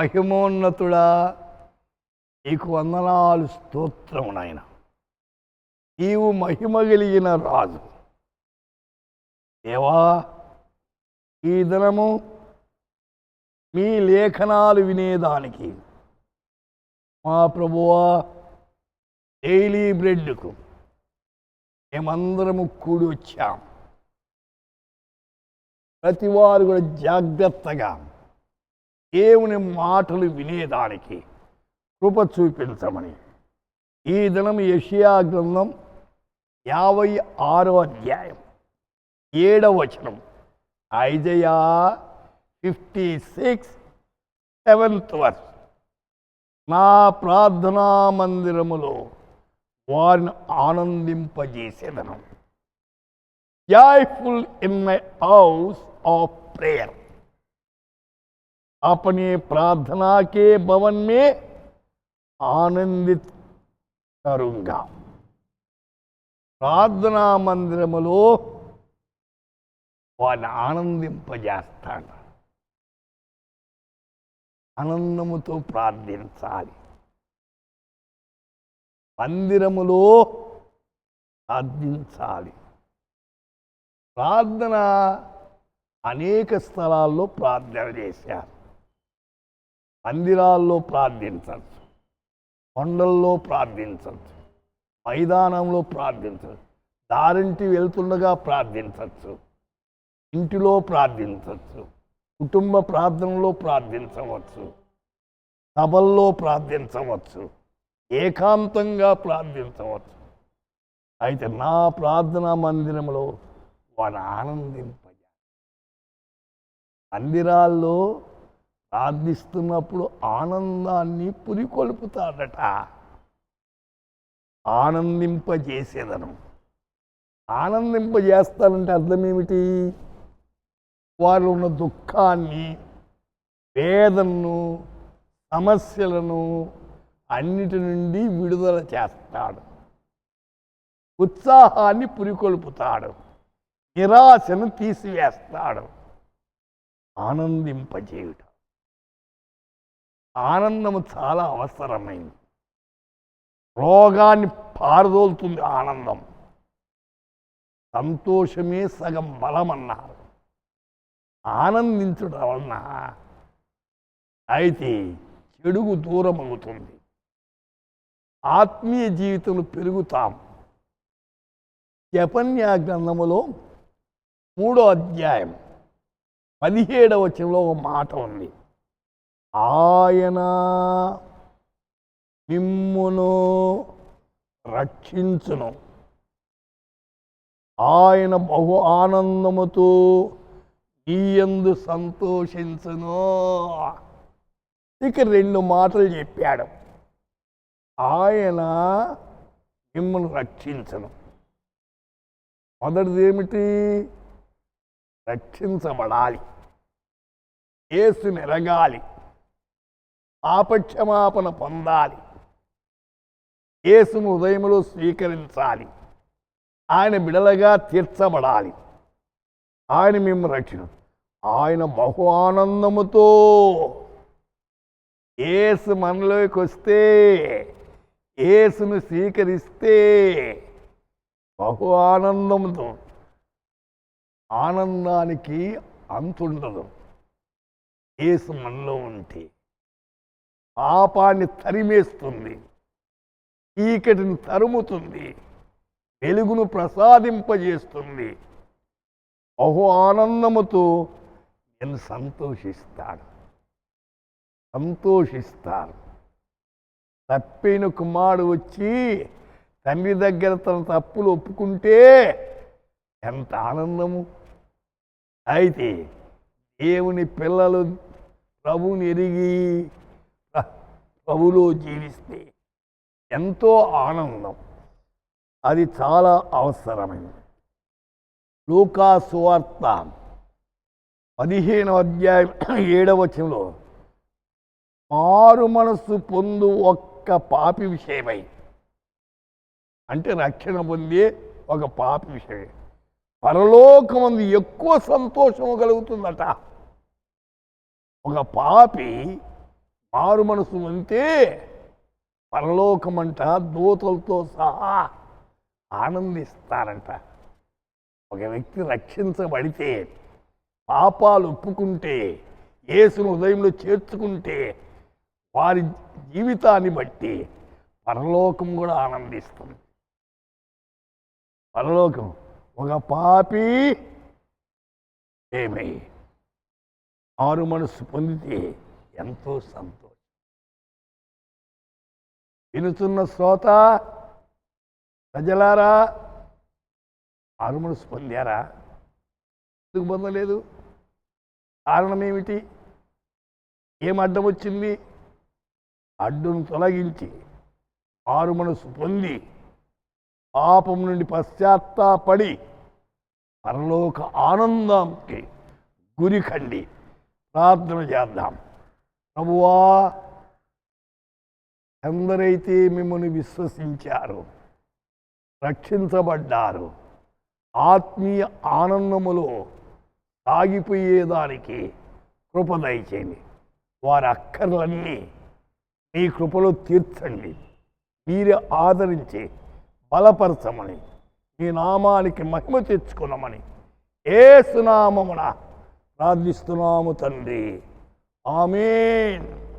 మహిమోన్నతుడా, నీకు వందనాలు, స్తోత్రము నాయన. నీవు మహిమ కలిగిన రాజు. దేవా, ఈ దినము మీ లేఖనాలు వినేదానికి మా ప్రభువా డైలీ బ్రెడ్కు మేమందరము కూడి వచ్చాం. ప్రతివారు కూడా జాగ్రత్తగా దేవుని మాటలు వినేదానికి కృప చూపించమని ఈ దినం యెషయా గ్రంథం 56వ అధ్యాయం 7వ వచనం, ఐజయా 56 7th verse, నా ప్రార్థనా మందిరములో వారిని ఆనందింపజేసేదను. Joyful in my house of prayer. अपने प्रार्थना के भवन में आनंदित करूंगा. ప్రార్థనా మందిరములో వారిని ఆనందింపజేస్తాడు. ఆనందముతో ప్రార్థించాలి. మందిరములో ప్రార్థించాలి. ప్రార్థన అనేక స్థలాల్లో ప్రార్థన చేశారు. మందిరాల్లో ప్రార్థించవచ్చు, కొండల్లో ప్రార్థించవచ్చు, మైదానంలో ప్రార్థించవచ్చు, దారింటి వెళ్తుండగా ప్రార్థించవచ్చు, ఇంటిలో ప్రార్థించవచ్చు, కుటుంబ ప్రార్థనలో ప్రార్థించవచ్చు, సభల్లో ప్రార్థించవచ్చు, ఏకాంతంగా ప్రార్థించవచ్చు. అయితే నా ప్రార్థనా మందిరంలో వారు ఆనందింపజేయాలి. మందిరాల్లో ప్రార్థిస్తున్నప్పుడు ఆనందాన్ని పురికొల్పుతాడట. ఆనందింపజేసేదను. ఆనందింపజేస్తానంటే అర్థం ఏమిటి? వారు ఉన్న దుఃఖాన్ని, వేదనను, సమస్యలను అన్నిటి నుండి విడుదల చేస్తాడు. ఉత్సాహాన్ని పురికొల్పుతాడు. నిరాశను తీసివేస్తాడు. ఆనందింపజేయుట. ఆనందము చాలా అవసరమైంది. రోగాన్ని పారదోలుతుంది ఆనందం. సంతోషమే సగం బలమన్నారు. ఆనందించడం వలన అయితే చెడుగు దూరం అవుతుంది. ఆత్మీయ జీవితంలో పెరుగుతాం. యెఫన్యా గ్రంథములో 3వ అధ్యాయం 17వ వచనంలో ఒక మాట ఉంది. ఆయన మిమ్మును రక్షించును, ఆయన బహు ఆనందముతో నీయందు సంతోషించును. ఇక 2 మాటలు చెప్పాడు. ఆయన మిమ్మల్ని రక్షించును. మొదటిది ఏమిటి? రక్షించబడాలి. యేసుని ఎరగాలి. పాపక్షమాపణ పొందాలి. యేసును హృదయములో స్వీకరించాలి. ఆయన బిడలగా తీర్చబడాలి. ఆయన మేము రక్షణ. ఆయన బహు ఆనందముతో యేసు మనలోకి వస్తే, యేసును స్వీకరిస్తే బహు ఆనందముతో. ఆనందానికి అంతుండదు. యేసు మనలో ఉంటే పాపాన్ని తరిమేస్తుంది, చీకటిని తరుముతుంది, వెలుగును ప్రసాదింపజేస్తుంది. బహు ఆనందముతో నేను సంతోషిస్తాను. తప్పిన కుమారుడు వచ్చి తండ్రి దగ్గర తన తప్పులు ఒప్పుకుంటే ఎంత ఆనందము. అయితే దేవుని పిల్లలు ప్రభువుని ఎరిగి ప్రభువులో జీవిస్తే ఎంతో ఆనందం. అది చాలా అవసరమైనది. లూకా సువార్త 15వ అధ్యాయం 7వ వచనంలో మారు మనస్సు పొందు ఒక్క పాపి విషయమై, అంటే రక్షణ పొందే ఒక పాపి విషయమై పరలోకమందు ఎక్కువ సంతోషము కలుగుతుందట. ఒక పాపి మారు మనసు అంతే పరలోకమంట దూతలతో సహా ఆనందిస్తారంట. ఒక వ్యక్తి రక్షించబడితే, పాపాలు ఒప్పుకుంటే, యేసును హృదయంలో చేర్చుకుంటే వారి జీవితాన్ని బట్టి పరలోకం కూడా ఆనందిస్తుంది. పరలోకం ఒక పాపి ఏమై మారు మనసు పొందితే ఎంతో సంతోషం. వినుతున్న శ్రోత ప్రజలారా, మారు మనసు పొందారా? ఎందుకు పొందలేదు? కారణం ఏమిటి? ఏం అడ్డం వచ్చింది? అడ్డును తొలగించి మారు మనసు పొంది పాపం నుండి పశ్చాత్తాపడి పరలోక ఆనందానికి గురికండి. ప్రార్థన చేద్దాం. ప్రభువా, ఎందరైతే మిమ్మల్ని విశ్వసించారు, రక్షించబడ్డారు, ఆత్మీయ ఆనందములో సాగిపోయేదానికి కృప దయచేయండి. వారి అక్కర్లన్నీ మీ కృపలో తీర్చండి. మీరే ఆదరించి బలపరచమని, మీ నామానికి మహిమ తెచ్చుకున్నామని యేసు నామమున ప్రార్థిస్తున్నాము తండ్రి. ఆమేన్.